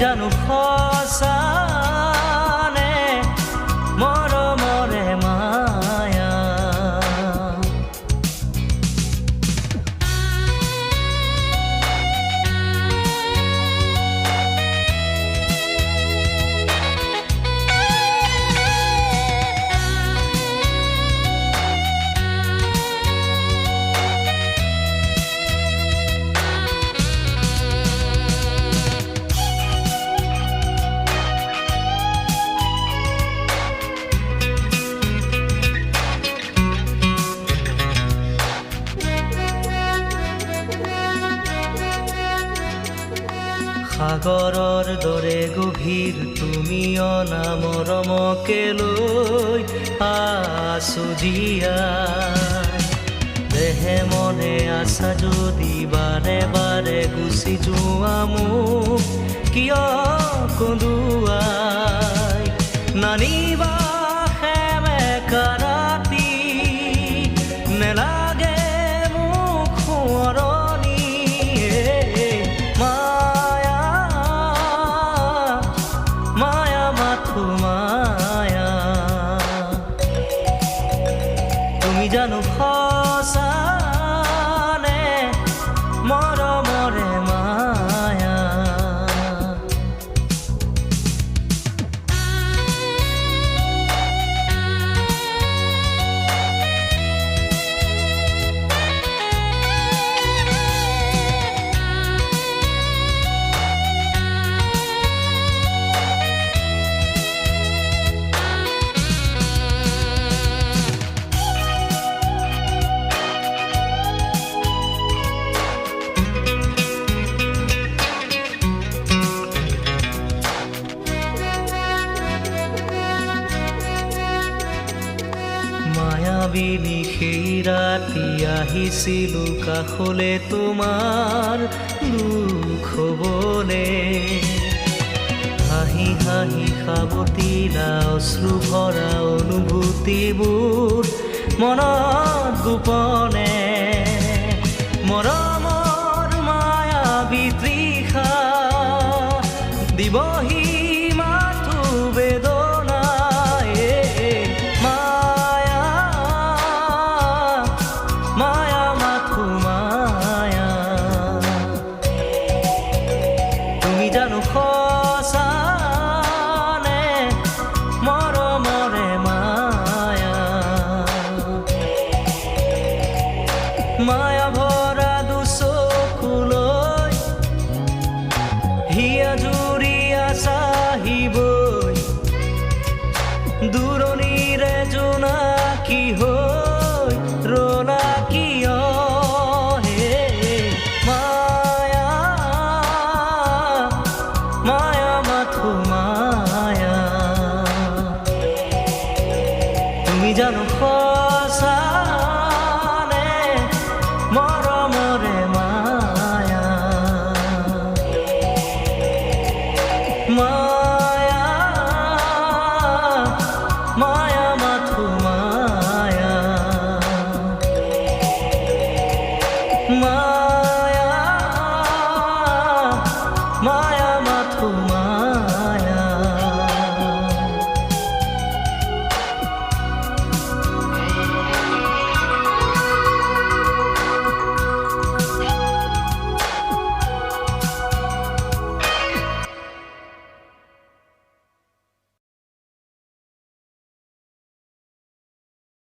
জানো সঁচানে মৰমৰে মায়া। সাগৰৰ দৰে গভীৰ তুমি অনা মৰমকে লৈ আছো জীয়াই। দেহে মনে আছা যদি বাৰে বাৰে গুচি যোৱা মোক কিয় কন্দুৱাই। নানিবা সেমেকা ৰাতি নেলাগে মোক সোঁৱৰণি। মায়া তুমি জানো সঁচানে মৰমৰে মায়া। মায়াবিনী সেই ৰাতি আহিছিলো কাষলে তোমাৰ দুখ হ'বলে। হাঁহি হাঁহি সাৱটিলা অশ্ৰু ভৰা অনুভূতিবোৰ মনত গোপনে। মৰমৰ মায়াবী তৃষা দিবহি মাথো বেদনাই। মায়া মাথো মায়া তুমি জানো সঁচানে মৰমৰে মায়া। মায়া ভৰা দুচকুলৈ হিয়া জুৰিয়া চাহিবই। দূৰণিৰে জোনাকী হৈ ৰলা কিয় হে মায়া। মায়া মাথো মায়া তুমি জানো সঁচানে মৰমৰে মায়া। মায়া মায়া মাথো মায়া। মায়া মায়া মাথো মায়া।